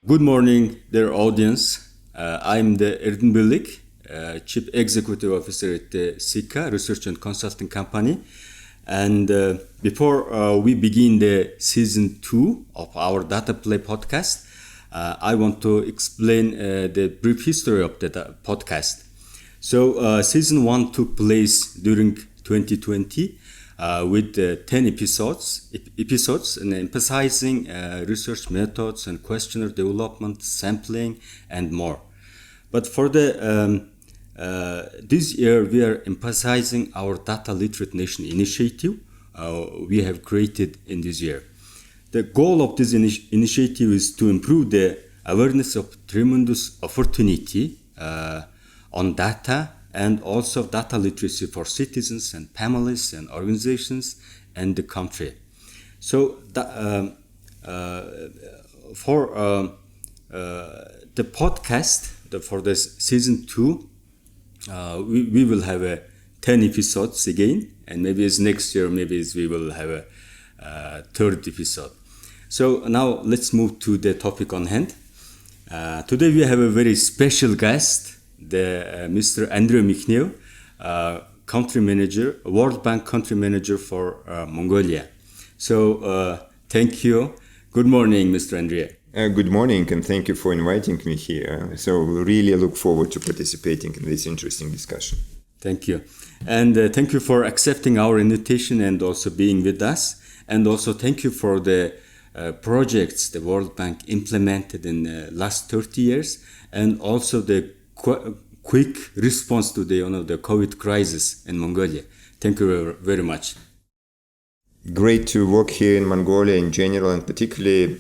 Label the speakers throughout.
Speaker 1: Good morning, dear audience. I'm the бүлэг, Chief Executive Officer at the SICA Research and Consulting Company. And before we begin the season 2 of our DataPlay podcast, I want to explain the brief history of the podcast. So season 1 took place during 2020 with 10 episodes and emphasizing research methods and questionnaire development, sampling, and more. But for the this year, we are emphasizing our Data Literate Nation initiative we have created in this year. The goal of this initiative is to improve the awareness of tremendous opportunity on data and also data literacy for citizens and families and organizations and the country. So for the podcast, for this season 2, we will have 10 episodes again, and maybe it's next year, maybe we will have a third episode. So now let's move to the topic on hand. Today we have a very special guest, Mr. Andrei Mihnев, country manager, World Bank country manager for Mongolia. So thank you. Good morning, Mr. Andrei.
Speaker 2: Good morning, and thank you for inviting me here. So we really look forward to participating in this interesting discussion.
Speaker 1: Thank you. And thank you for accepting our invitation and also being with us. And also thank you for the projects the World Bank implemented in the last 30 years, and also the quick response to the COVID crisis in Mongolia. Thank you very much.
Speaker 2: Great to work here in Mongolia in general, and particularly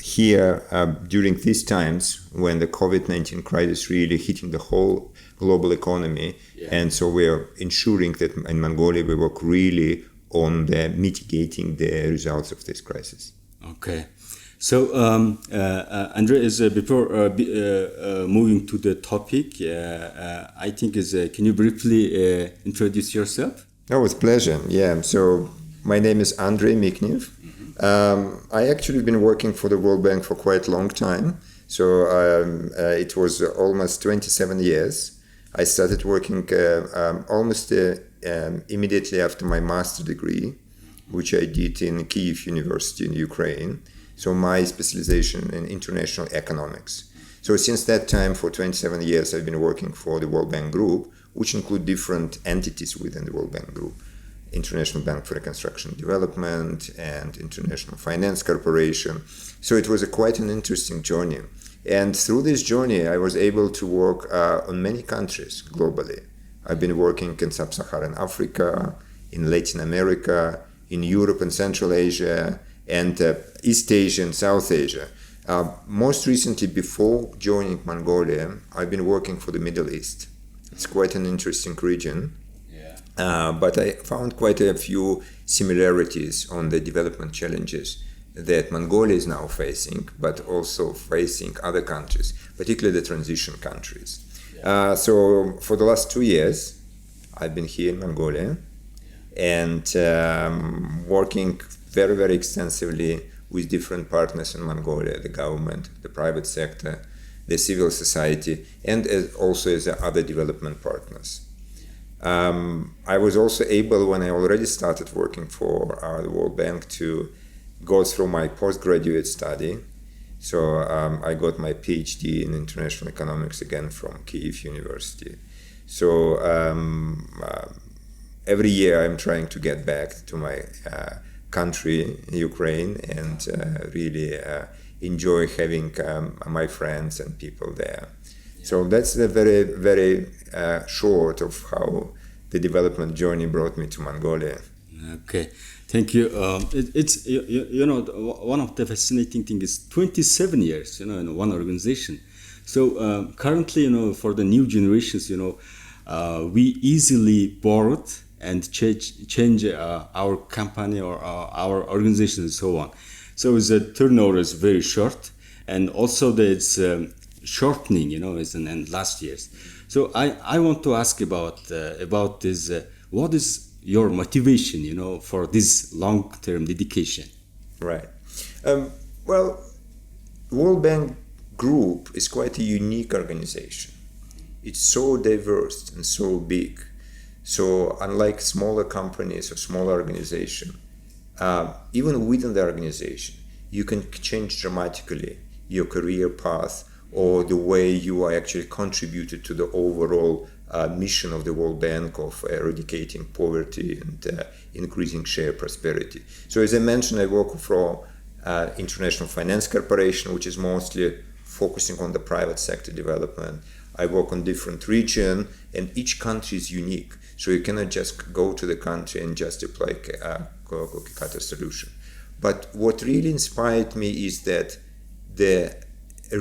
Speaker 2: here during these times when the COVID-19 crisis really hitting the whole global economy. Yeah. And so we are ensuring that in Mongolia we work really on the mitigating the results of this crisis.
Speaker 1: Okay. So, Andrei, before moving to the topic, I think can you briefly introduce yourself?
Speaker 2: Oh, with pleasure. Yeah. So, my name is Andrei Mihnев. I actually been working for the World Bank for quite a long time. So, it was almost 27 years. I started working almost immediately after my master's degree, which I did in Kyiv University in Ukraine. So my specialization in international economics. So since that time, for 27 years, I've been working for the World Bank Group, which include different entities within the World Bank Group. International Bank for Reconstruction and Development and International Finance Corporation. So it was quite an interesting journey. And through this journey, I was able to work on many countries globally. I've been working in Sub-Saharan Africa, in Latin America, in Europe and Central Asia, and East Asia and South Asia. Most recently, before joining Mongolia, I've been working for the Middle East. It's quite an interesting region. Yeah. But I found quite a few similarities on the development challenges that Mongolia is now facing, but also facing other countries, particularly the transition countries. Yeah. So for the last 2 years, I've been here in Mongolia and working very, very extensively with different partners in Mongolia, the government, the private sector, the civil society, and also as other development partners. I was also able, when I already started working for the World Bank, to go through my postgraduate study. So I got my PhD in international economics again from Kyiv University. So every year I'm trying to get back to my country, Ukraine, and really enjoy having my friends and people there. Yeah. So that's a very, very short of how the development journey brought me to Mongolia.
Speaker 1: Okay, thank you. It's one of the fascinating things is 27 years, in one organization. So currently, for the new generations, we easily borrowed and change our company or our organization and so on. So the turnover is very short, and also it's shortening, as in last years. So I want to ask about this. What is your motivation, for this long-term dedication?
Speaker 2: Right. Well, World Bank group is quite a unique organization. It's so diverse and so big. So unlike smaller companies or smaller organizations, even within the organization, you can change dramatically your career path or the way you are actually contributed to the overall mission of the World Bank of eradicating poverty and increasing shared prosperity. So as I mentioned, I work for International Finance Corporation, which is mostly focusing on the private sector development. I work on different regions, and each country is unique. So you cannot just go to the country and just apply a cookie cutter solution. But what really inspired me is that the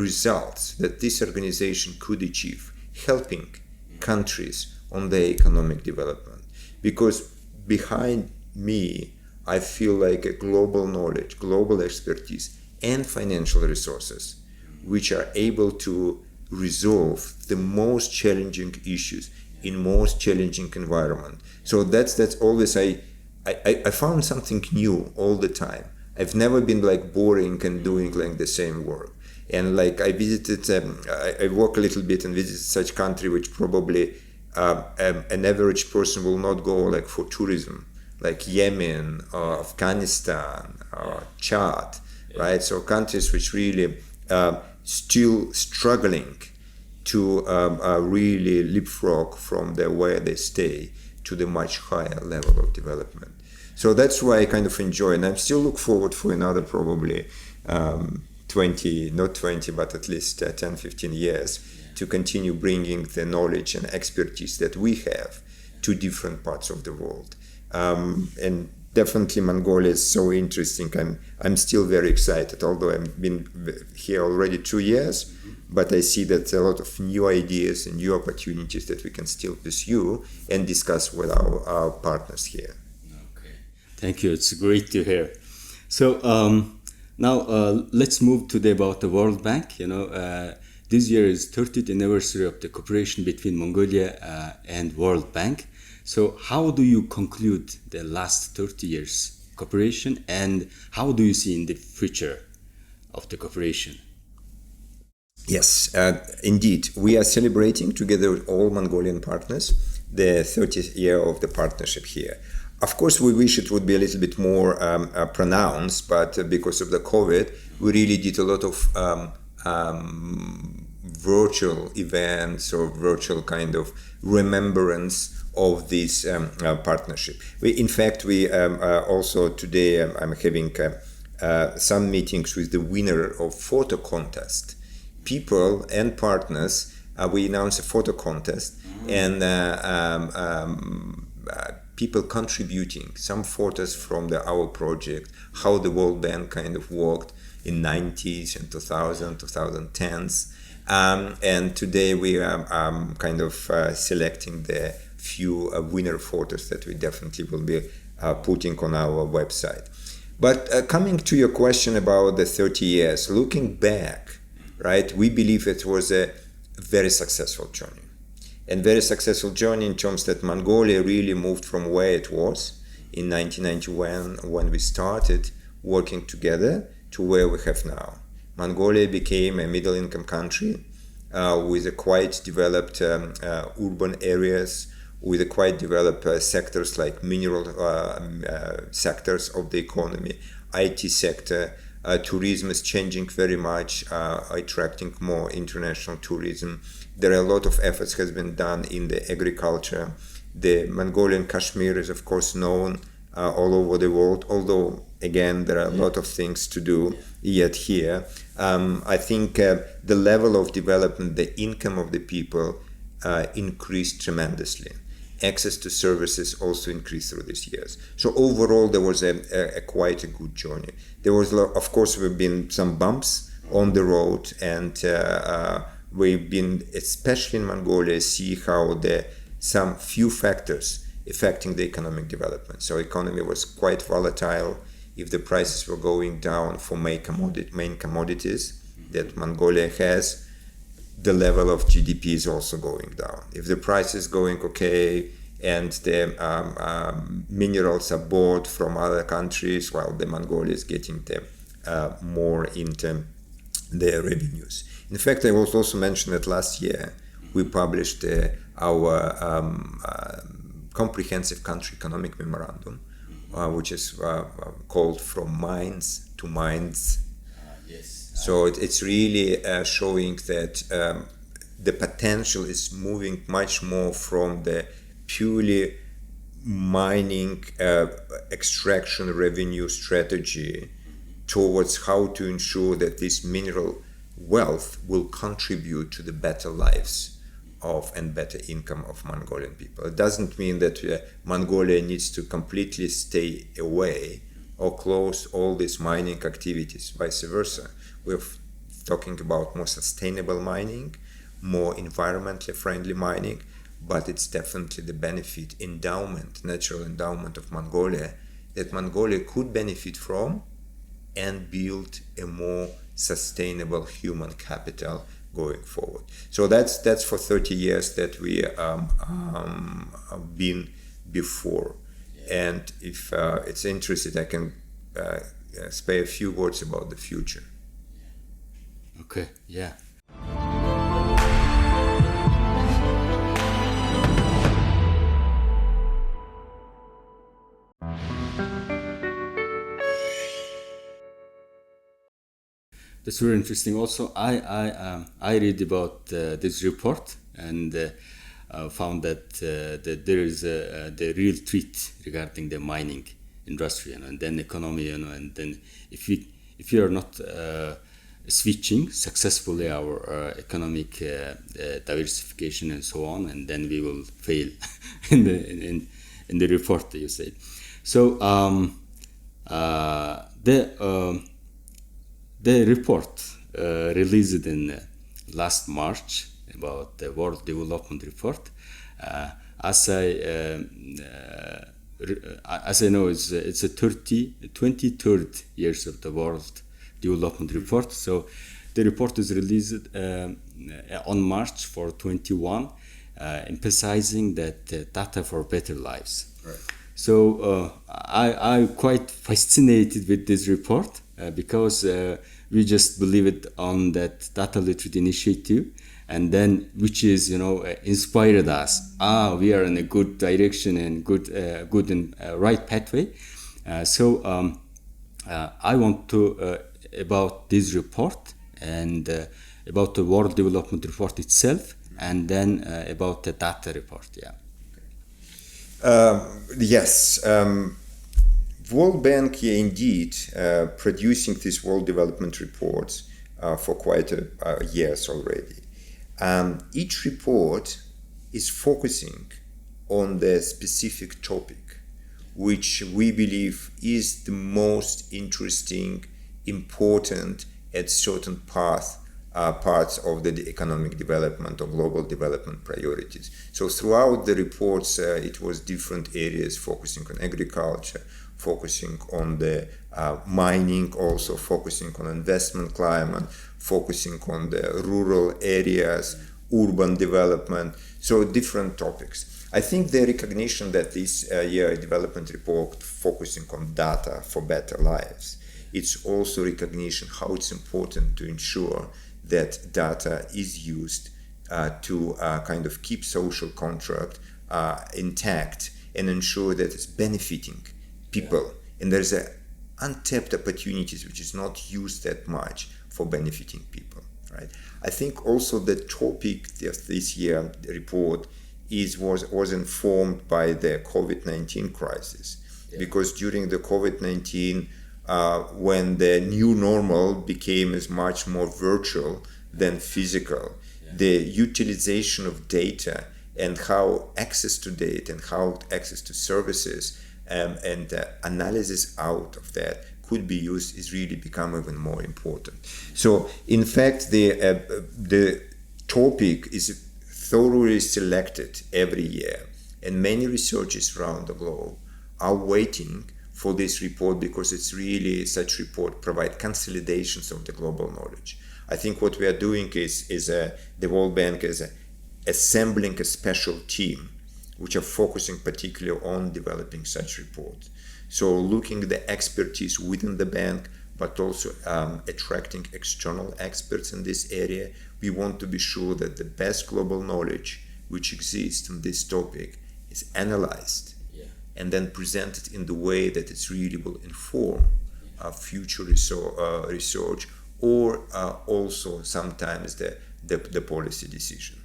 Speaker 2: results that this organization could achieve, helping countries on their economic development. Because behind me, I feel like a global knowledge, global expertise, and financial resources, which are able to resolve the most challenging issues in most challenging environment. So that's always I found something new all the time. I've never been like boring and doing like the same work. And like I visited, I work a little bit and visited such country which probably an average person will not go like for tourism, like Yemen or Afghanistan or Chad, right? So countries which really still struggling to really leapfrog from the where they stay to the much higher level of development. So that's why I kind of enjoy, and I still look forward for another probably 20, not 20, but at least 10, 15 years to continue bringing the knowledge and expertise that we have to different parts of the world. And definitely Mongolia is so interesting. I'm still very excited, although I've been here already 2 years, but I see that a lot of new ideas and new opportunities that we can still pursue and discuss with our partners here.
Speaker 1: Okay, thank you. It's great to hear. So now let's move today about the World Bank. This year is 30th anniversary of the cooperation between Mongolia and World Bank. So how do you conclude the last 30 years cooperation, and how do you see in the future of the cooperation?
Speaker 2: Yes, indeed. We are celebrating together with all Mongolian partners the 30th year of the partnership here. Of course, we wish it would be a little bit more pronounced, but because of the COVID, we really did a lot of virtual events or virtual kind of remembrance of this partnership. In fact, we also today I'm having some meetings with the winner of photo contest. People and partners, we announced a photo contest, and people contributing some photos from our project, how the World Bank kind of worked in 90s and 2010s. And today we are kind of selecting the few winner photos that we definitely will be putting on our website. But coming to your question about the 30 years, looking back, right, we believe it was a very successful journey. And very successful journey in terms that Mongolia really moved from where it was in 1991 when we started working together to where we have now. Mongolia became a middle-income country with a quite developed urban areas, with a quite developed sectors like mineral sectors of the economy, IT sector. Tourism is changing very much, attracting more international tourism. There are a lot of efforts has been done in the agriculture. The Mongolian Kashmir is of course known all over the world, although again there are a lot of things to do yet here. I think the level of development, the income of the people increased tremendously. Access to services also increased through these years. So overall, there was a quite a good journey. There was, of course, there have been some bumps on the road, and we've been, especially in Mongolia, see how some few factors affecting the economic development. So economy was quite volatile. If the prices were going down for main commodities that Mongolia has, the level of GDP is also going down. If the price is going okay and the minerals are bought from other countries, well, the Mongolia is getting more into their revenues. In fact, I was also mentioned that last year we published our comprehensive country economic memorandum, which is called From Mines to Minds.
Speaker 1: Yes.
Speaker 2: So it's really showing that the potential is moving much more from the purely mining extraction revenue strategy towards how to ensure that this mineral wealth will contribute to the better lives of and better income of Mongolian people. It doesn't mean that Mongolia needs to completely stay away or close all these mining activities, vice versa. We're talking about more sustainable mining, more environmentally friendly mining, but it's definitely the benefit endowment, natural endowment of Mongolia that Mongolia could benefit from and build a more sustainable human capital going forward. So that's for 30 years that we been before. And if it's interested, I can say a few words about the future.
Speaker 1: Okay, yeah. That's very interesting. Also, I read about this report and found that there is the real threat regarding the mining industry, and then economy, and then if we are not switching successfully our economic diversification and so on, and then we will fail in the report, you said. So the report released in last March about the World Development Report, as I know, it's a 23rd years of the World Development Report. So the report is released on March 21, emphasizing that data for better lives.
Speaker 2: Right.
Speaker 1: So I'm quite fascinated with this report because we just believe it on that data literate initiative, and then which is inspired us. We are in a good direction and good and right pathway. So I want to about this report and about the World Development Report itself, and then about the data report. Yeah.
Speaker 2: Yes. World Bank, indeed, producing these World Development Reports for quite years already. Each report is focusing on the specific topic, which we believe is the most interesting, important at certain parts of the economic development or global development priorities. So throughout the reports, it was different areas focusing on agriculture, focusing on the mining, also focusing on investment climate, focusing on the rural areas, urban development, so different topics. I think the recognition that this year development report focusing on data for better lives, it's also recognition how it's important to ensure that data is used to kind of keep social contract intact and ensure that it's benefiting people. And there's untapped opportunities which is not used that much for benefiting people, right? I think also the topic of this year report was informed by the COVID-19 crisis, because during the COVID-19, when the new normal became as much more virtual than physical, the utilization of data and how access to data and how access to services and analysis out of that could be used is really become even more important. So in fact, the topic is thoroughly selected every year, and many researchers around the globe are waiting for this report, because it's really such report provide consolidations of the global knowledge. I think what we are doing is the World Bank is assembling a special team which are focusing particularly on developing such reports. So looking at the expertise within the bank, but also attracting external experts in this area. We want to be sure that the best global knowledge which exists on this topic is analyzed and then presented in the way that it really will inform future research or also sometimes the policy decision.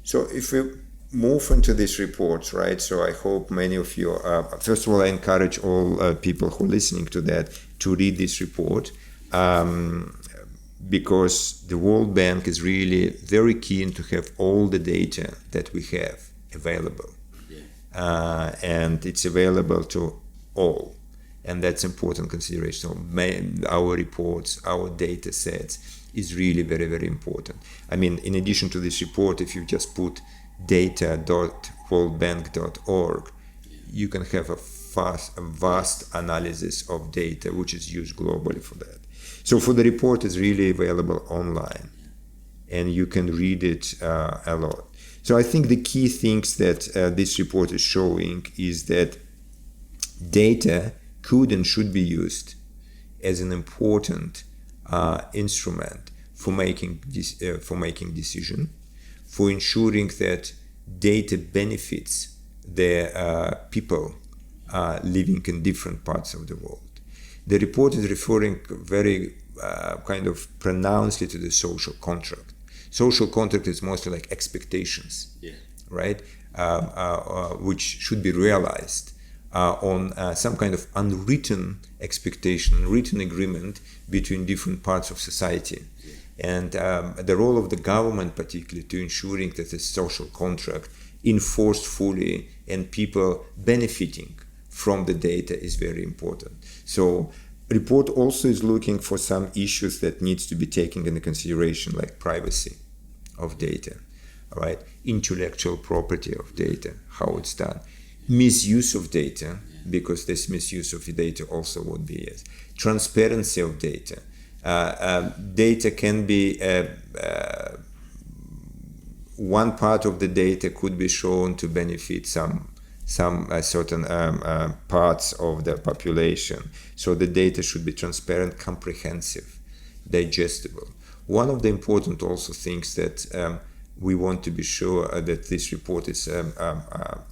Speaker 2: So if we move into this report, right, so I hope many of you, first of all, I encourage all people who are listening to that to read this report, because the World Bank is really very keen to have all the data that we have available. And it's available to all. And that's important consideration. So our reports, our data sets is really very, very important. I mean, in addition to this report, if you just put data.worldbank.org, you can have a vast analysis of data, which is used globally for that. So for the report, it's really available online, and you can read it a lot. So I think the key things that this report is showing is that data could and should be used as an important instrument for making decision, for ensuring that data benefits the people living in different parts of the world. The report is referring very kind of pronouncedly to the social contract. Social contract is mostly like expectations, right? Which should be realized on some kind of unwritten expectation, written agreement between different parts of society. And the role of the government, particularly, to ensuring that the social contract enforced fully and people benefiting from the data is very important. So report also is looking for some issues that needs to be taken into consideration, like privacy of data, all right? Intellectual property of data, how it's done. Misuse of data, because this misuse of the data also would be transparency of data. Data can be one part of the data could be shown to benefit some certain parts of the population. So the data should be transparent, comprehensive, digestible. One of the important also things that we want to be sure that this report is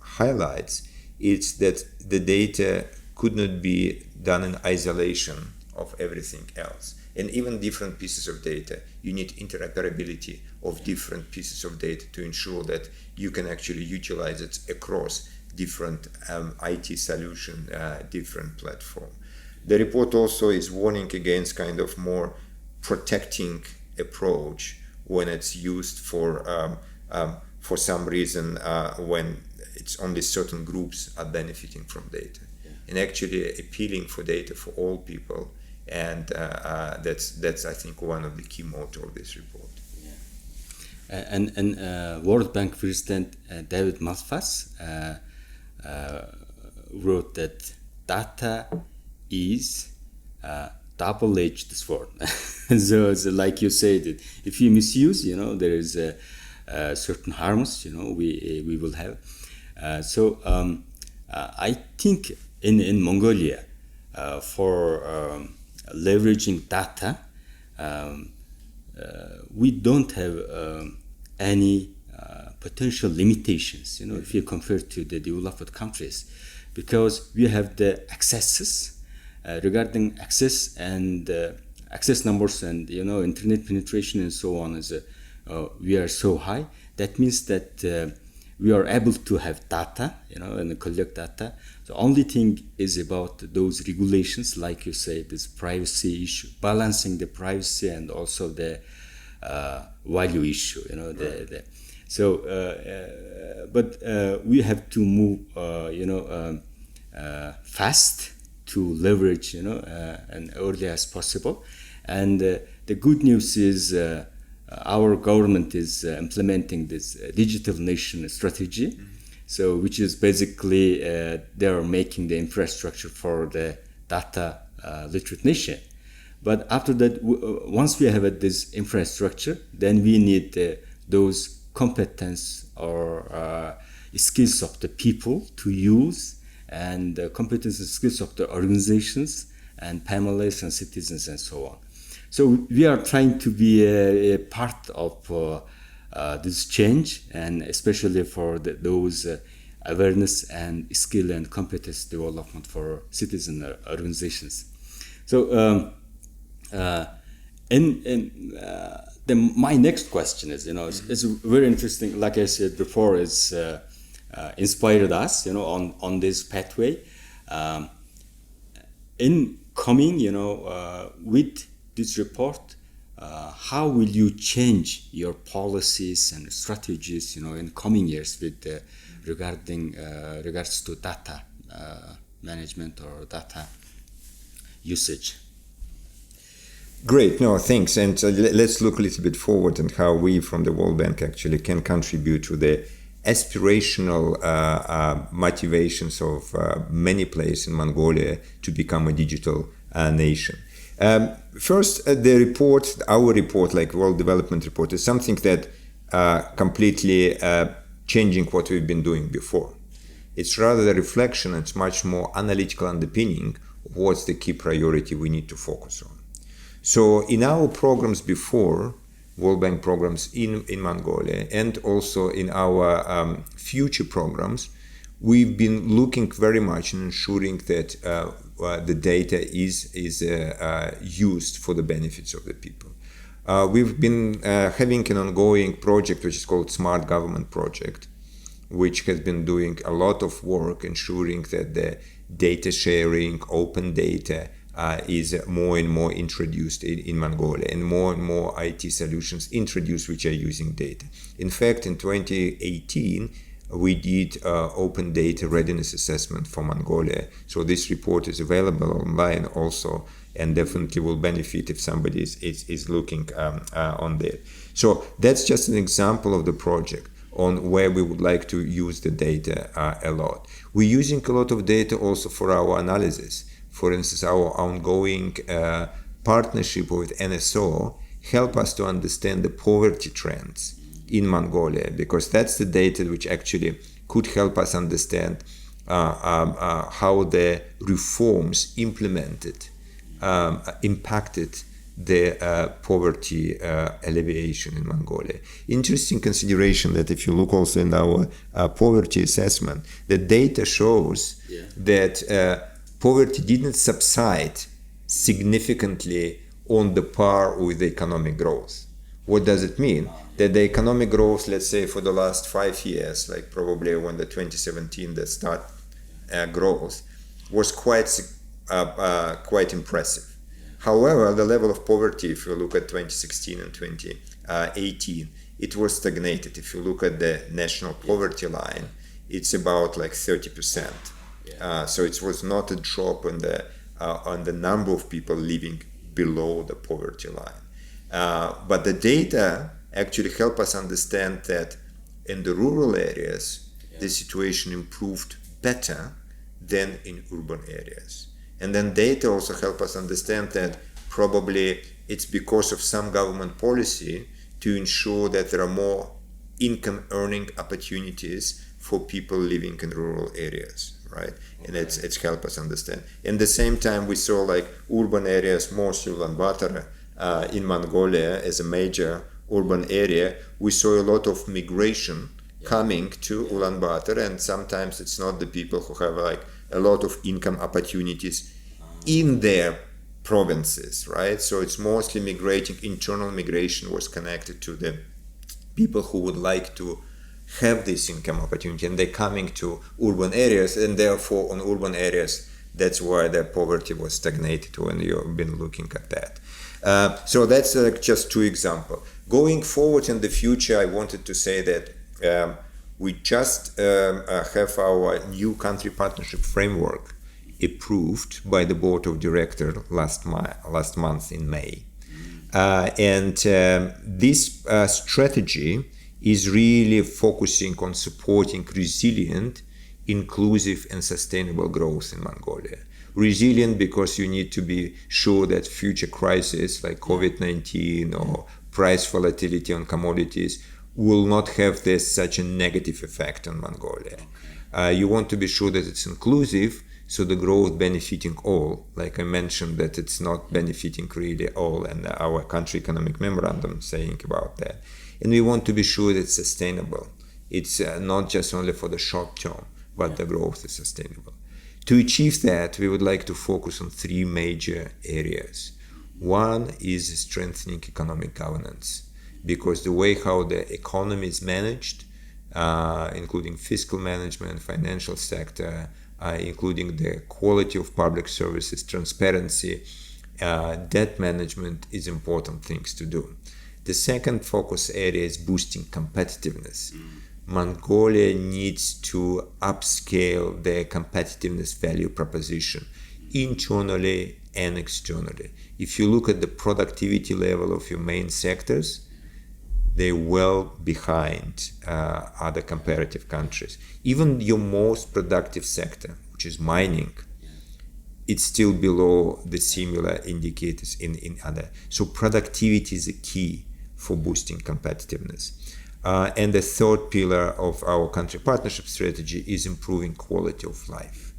Speaker 2: highlights is that the data could not be done in isolation of everything else. And even different pieces of data, you need interoperability of different pieces of data to ensure that you can actually utilize it across different IT solution, different platform. The report also is warning against kind of more protecting approach when it's used for some reason when it's only certain groups are benefiting from data, and actually appealing for data for all people. And that's I think one of the key motto of this report.
Speaker 1: And World Bank President David Malpass wrote that data is a double-edged sword. So like you said, if you misuse, there is certain harms, we will have. So I think in Mongolia for leveraging data, we don't have any potential limitations, if you compare to the developed countries, because we have the accesses regarding access and access numbers and internet penetration and so on. We are so high. That means that we are able to have data, and collect data. The only thing is about those regulations, like you say, this privacy issue, balancing the privacy and also the value issue, but we have to move, fast to leverage, and early as possible. And the good news is our government is implementing this digital nation strategy, so which is basically they are making the infrastructure for the data literate nation. But after that, once we have this infrastructure, then we need those competence or skills of the people to use, and competence and skills of the organizations and families and citizens and so on. So we are trying to be a part of this change, and especially for those awareness and skill and competence development for citizen organizations. So my next question is, it's very interesting. Like I said before, it's inspired us, on this pathway. In coming, with this report, how will you change your policies and strategies, in coming years with regards to data management or data usage?
Speaker 2: Great, no, thanks. And let's look a little bit forward and how we from the World Bank actually can contribute to the aspirational motivations of many places in Mongolia to become a digital nation. First, our report, like World Development Report, is something that completely changing what we've been doing before. It's rather the reflection, it's much more analytical underpinning of what's the key priority we need to focus on. So in our programs before, World Bank programs in Mongolia, and also in our future programs, we've been looking very much in ensuring that the data is used for the benefits of the people. We've been having an ongoing project which is called Smart Government Project, which has been doing a lot of work ensuring that the data sharing, open data, is more and more introduced in Mongolia, and more IT solutions introduced which are using data. In fact, in 2018, we did open data readiness assessment for Mongolia. So this report is available online also, and definitely will benefit if somebody is looking on that. So that's just an example of the project on where we would like to use the data a lot. We're using a lot of data also for our analysis. For instance, our ongoing partnership with NSO help us to understand the poverty trends in Mongolia, because that's the data which actually could help us understand how the reforms implemented impacted the poverty alleviation in Mongolia. Interesting consideration that if you look also in our poverty assessment, the data shows that poverty didn't subside significantly on the par with the economic growth. What does it mean? That the economic growth, let's say for the last 5 years, like probably when the 2017 the start growth, was quite impressive. However, the level of poverty, if you look at 2016 and 2018, it was stagnated. If you look at the national poverty line, it's about like 30%. So it was not a drop on the number of people living below the poverty line. But the data actually help us understand that in the rural areas, the situation improved better than in urban areas. And then data also help us understand that probably it's because of some government policy to ensure that there are more income earning opportunities for people living in rural areas, right? And it's helped us understand. In the same time, we saw like urban areas, mostly Ulaanbaatar in Mongolia as a major urban area. We saw a lot of migration coming to Ulaanbaatar, and sometimes it's not the people who have like a lot of income opportunities in their provinces, right? So it's mostly migrating. Internal migration was connected to the people who would like to have this income opportunity, and they're coming to urban areas, and therefore on urban areas, that's why the poverty was stagnated when you've been looking at that. So that's just two examples. Going forward in the future, I wanted to say that we just have our new country partnership framework approved by the board of directors last month in May. And this strategy is really focusing on supporting resilient, inclusive and sustainable growth in Mongolia. Resilient because you need to be sure that future crises like COVID-19 or price volatility on commodities will not have such a negative effect on Mongolia. You want to be sure that it's inclusive So the growth benefiting all, like I mentioned, that it's not benefiting really all, and our country economic memorandum saying about that. And we want to be sure that it's sustainable. It's not just only for the short term, but the growth is sustainable. To achieve that, we would like to focus on three major areas. One is strengthening economic governance, because the way how the economy is managed, including fiscal management, financial sector, including the quality of public services, transparency, debt management is important things to do. The second focus area is boosting competitiveness. Mongolia needs to upscale their competitiveness value proposition internally and externally. If you look at the productivity level of your main sectors, they're well behind other comparative countries. Even your most productive sector, which is mining, it's still below the similar indicators in other. So productivity is a key for boosting competitiveness. And the third pillar of our country partnership strategy is improving quality of life,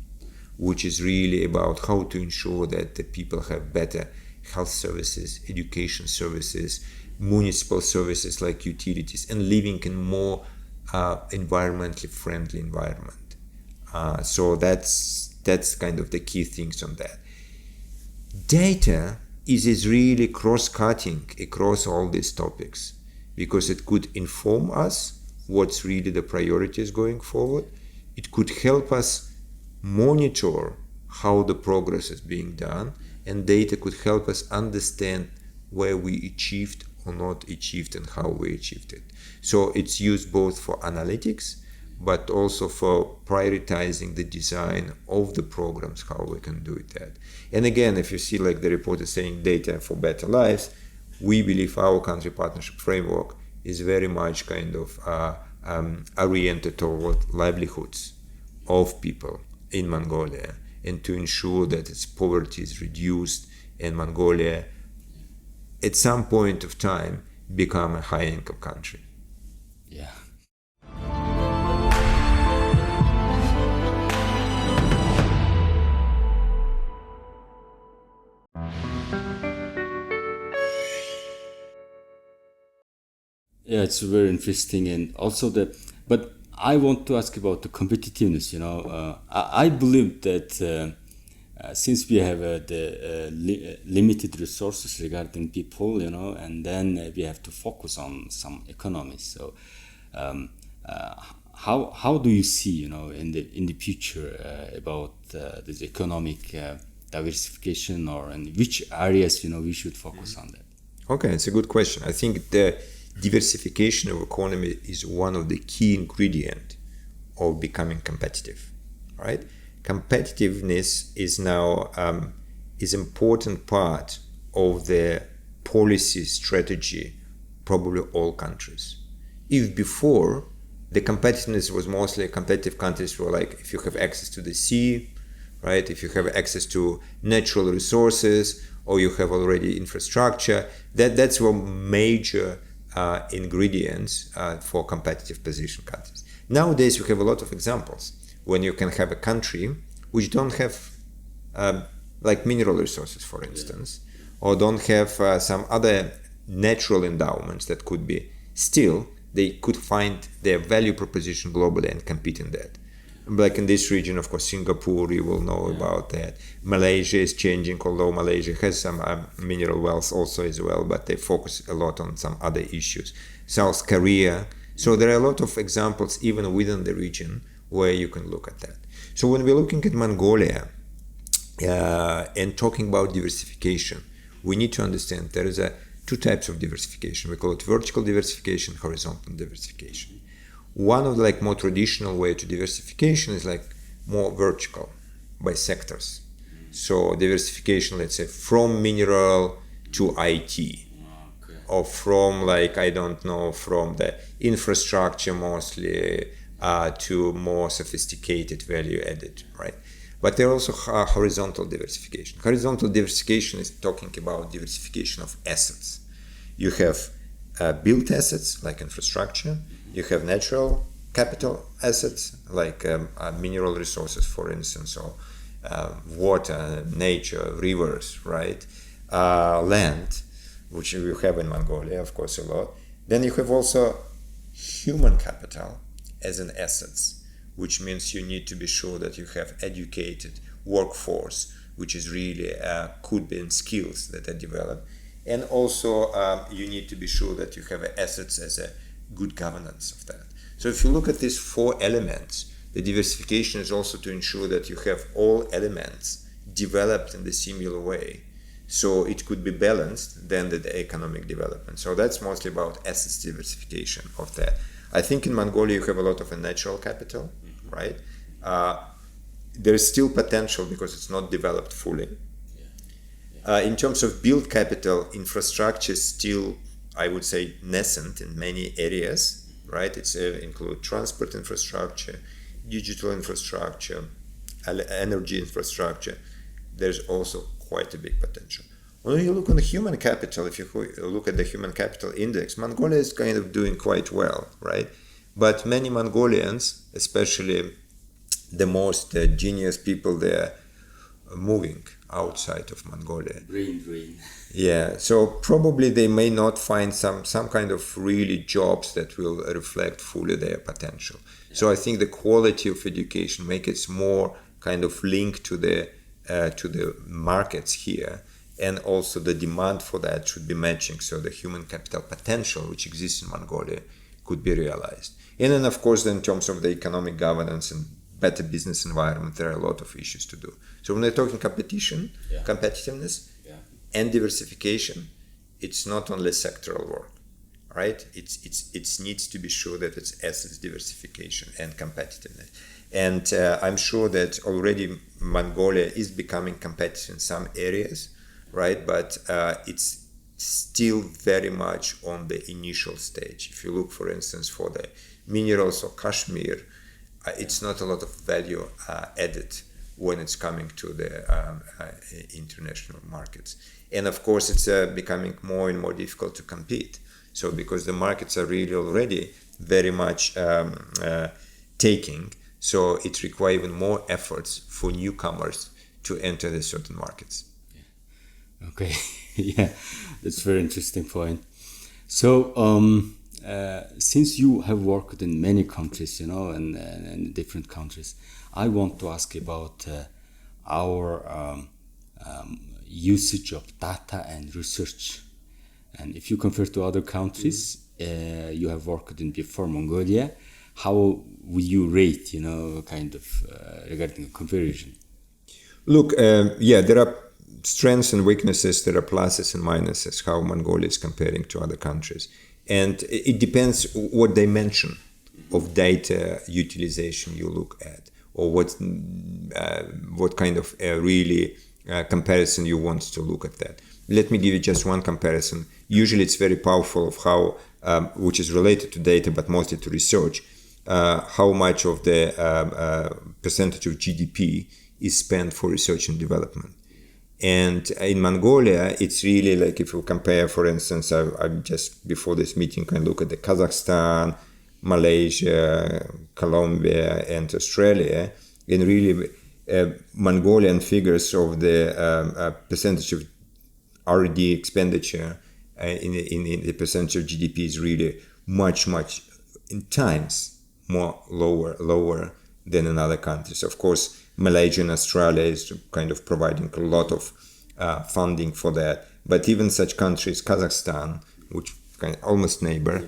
Speaker 2: which is really about how to ensure that the people have better health services, education services, municipal services like utilities, and living in more environmentally friendly environment. So that's kind of the key things on that. Data is really cross-cutting across all these topics, because it could inform us what's really the priorities going forward. It could help us monitor how the progress is being done, and data could help us understand where we achieved or not achieved and how we achieved it. So it's used both for analytics, but also for prioritizing the design of the programs, how we can do it that. And again, if you see like the report is saying data for better lives, we believe our country partnership framework is very much kind of oriented toward livelihoods of people in Mongolia, and to ensure that its poverty is reduced and Mongolia at some point of time become a high-income country.
Speaker 1: Yeah. Yeah, it's very interesting, and also but I want to ask about the competitiveness. I believe that since we have the limited resources regarding people, and then we have to focus on some economies. So, how do you see, in the future about this economic diversification, or in which areas we should focus on that?
Speaker 2: Okay, it's a good question. I think the diversification of economy is one of the key ingredients of becoming competitive, right? Competitiveness is now is important part of the policy strategy, probably all countries. If before the competitiveness was mostly competitive countries were like if you have access to the sea, right? If you have access to natural resources, or you have already infrastructure, that's one major ingredients for competitive position countries. Nowadays, you have a lot of examples when you can have a country which don't have like mineral resources, for instance, or don't have some other natural endowments that could be still, they could find their value proposition globally and compete in that. Like in this region, of course, Singapore, you will know about that. Malaysia is changing, although Malaysia has some mineral wealth also as well, but they focus a lot on some other issues. South Korea. So there are a lot of examples even within the region where you can look at that. So when we're looking at Mongolia and talking about diversification, we need to understand there is two types of diversification. We call it vertical diversification, horizontal diversification. One of the more traditional way to diversification is more vertical by sectors. So diversification, let's say from mineral to IT, or from from the infrastructure mostly to more sophisticated value added, right? But there are also horizontal diversification. Horizontal diversification is talking about diversification of assets. You have built assets like infrastructure. You have natural capital assets like mineral resources, for instance, or water, nature, rivers, right? Land, which you have in Mongolia, of course, a lot. Then you have also human capital as an asset, which means you need to be sure that you have educated workforce, which is really could be in skills that are developed. And also you need to be sure that you have assets as a good governance of that. So if you look at these four elements, the diversification is also to ensure that you have all elements developed in the similar way. So it could be balanced than the economic development. So that's mostly about assets diversification of that. I think in Mongolia you have a lot of a natural capital, right? There is still potential because it's not developed fully. In terms of build capital, infrastructure is still, I would say, nascent in many areas, right? It's include transport infrastructure, digital infrastructure, energy infrastructure. There's also quite a big potential. When you look on the human capital, if you look at the human capital index, Mongolia is kind of doing quite well, right? But many Mongolians, especially the most genius people there, are moving outside of Mongolia.
Speaker 1: Brain drain.
Speaker 2: Yeah, so probably they may not find some kind of really jobs that will reflect fully their potential. Yeah. So I think the quality of education makes it more kind of linked to the markets here, and also the demand for that should be matching. So the human capital potential which exists in Mongolia could be realized. And then of course, in terms of the economic governance and better business environment, there are a lot of issues to do. So when we're talking competition, competitiveness, and diversification, it's not only sectoral work, right? It needs to be sure that it's assets diversification and competitiveness. And I'm sure that already Mongolia is becoming competitive in some areas, right? But it's still very much on the initial stage. If you look, for instance, for the minerals or Kashmir, it's not a lot of value added when it's coming to the international markets. And of course, it's becoming more and more difficult to compete. So because the markets are really already very much taking, so it requires even more efforts for newcomers to enter the certain markets.
Speaker 1: Yeah. Okay, yeah, that's a very interesting point. So since you have worked in many countries, and different countries, I want to ask about our usage of data and research. And if you compare to other countries, you have worked in before Mongolia, how would you rate, regarding a comparison?
Speaker 2: Look, there are strengths and weaknesses, there are pluses and minuses, how Mongolia is comparing to other countries. And it depends what dimension of data utilization you look at, or what kind of really comparison you want to look at that. Let me give you just one comparison. Usually it's very powerful of how, which is related to data, but mostly to research, how much of the percentage of GDP is spent for research and development. And in Mongolia, it's really like, if you compare, for instance, I just before this meeting can look at the Kazakhstan, Malaysia, Colombia, and Australia, and really Mongolian figures of the percentage of R&D expenditure in the percentage of GDP is really much in times more lower than in other countries. Of course, Malaysia and Australia is kind of providing a lot of funding for that. But even such countries, Kazakhstan, which kind of almost neighbor,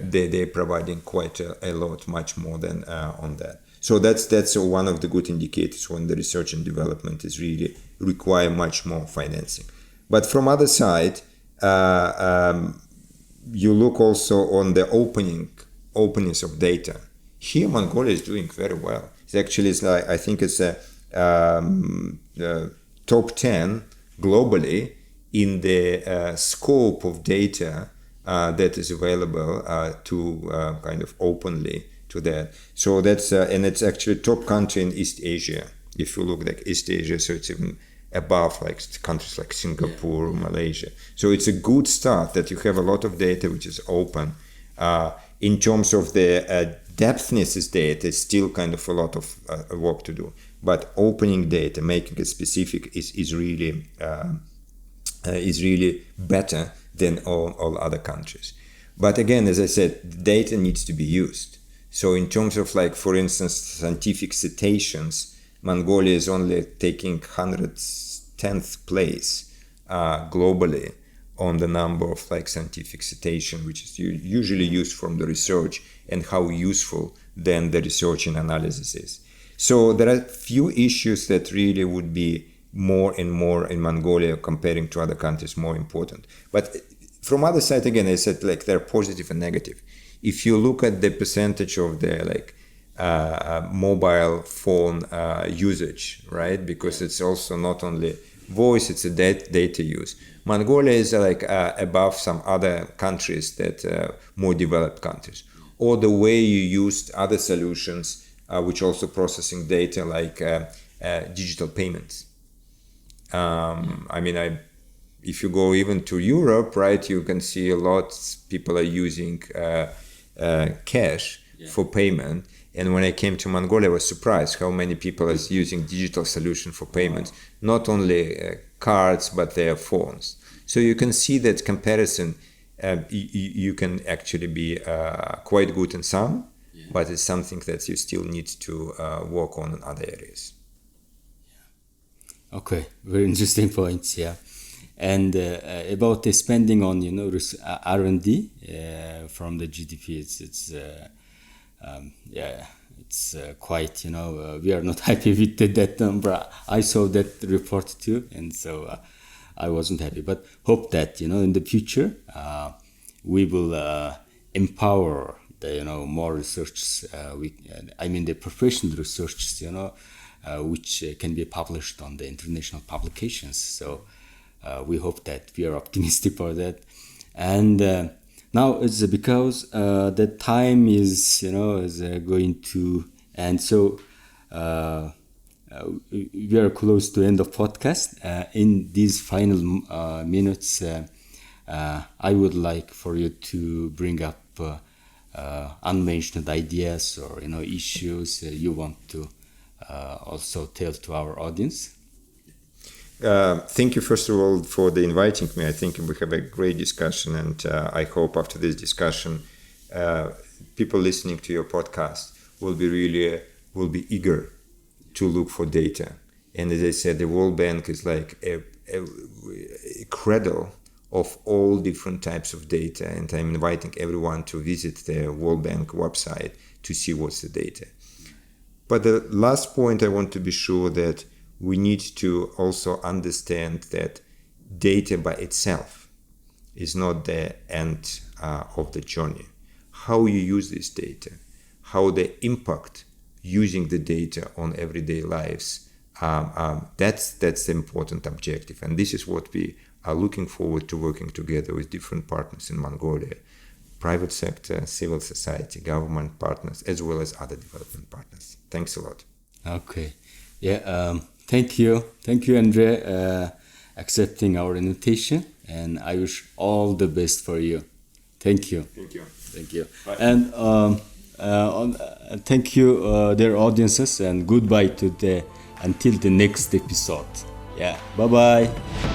Speaker 2: they're providing quite a lot, much more than on that. So that's one of the good indicators when the research and development is really require much more financing. But from other side, you look also on the openness of data. Here, Mongolia is doing very well. It's actually, I think it's top 10 globally in the scope of data that is available to kind of openly to that. So that's and it's actually top country in East Asia. If you look like East Asia, so it's even above like countries like Singapore, Malaysia. So it's a good start that you have a lot of data which is open. In terms of the depthness is there, there's still kind of a lot of work to do. but opening data, making it specific is really better than all other countries. But again, as I said, data needs to be used. So in terms of, like, for instance, scientific citations, Mongolia is only taking 110th place globally on the number of, like, scientific citation, which is usually used from the research, and how useful then the research and analysis is. So there are few issues that really would be more and more in Mongolia comparing to other countries more important. But from other side, again, I said, like, they're positive and negative. If you look at the percentage of the, like, mobile phone usage, right? Because it's also not only voice, it's a data use. Mongolia is like above some other countries that more developed countries. Or the way you used other solutions, which also processing data, like digital payments. If you go even to Europe, right, you can see a lot people are using cash for payment. And when I came to Mongolia, I was surprised how many people are using digital solution for payments, not only cards, but their phones. So you can see that comparison, you can actually be quite good in some, but it's something that you still need to work on in other areas.
Speaker 1: Okay, very interesting points, yeah. And about the spending on, R&D from the GDP, it's quite, we are not happy with that number. I saw that report too, and so I wasn't happy. But hope that, in the future, we will empower the, more research, the professional research, which can be published on the international publications. So we hope that, we are optimistic for that. And now it's because the time is, is going to, and so we are close to end of podcast. In these final minutes, I would like for you to bring up unmentioned ideas or, issues you want to also tell to our audience.
Speaker 2: Thank you, first of all, for the inviting me. I think we have a great discussion, and I hope after this discussion, people listening to your podcast will be eager to look for data. And as I said, the World Bank is like a cradle of all different types of data, and I'm inviting everyone to visit the World Bank website to see what's the data. But the last point, I want to be sure that we need to also understand that data by itself is not the end of the journey. How you use this data, how the impact using the data on everyday lives, that's the important objective. And this is what we are looking forward to working together with different partners in Mongolia, private sector, civil society, government partners, as well as other development partners. Thanks a lot.
Speaker 1: Okay. Yeah. Thank you, Andrei, accepting our invitation, and I wish all the best for you. Thank you.
Speaker 2: Thank you.
Speaker 1: Bye. And thank you, dear audiences, and goodbye until the next episode. Yeah. Bye bye.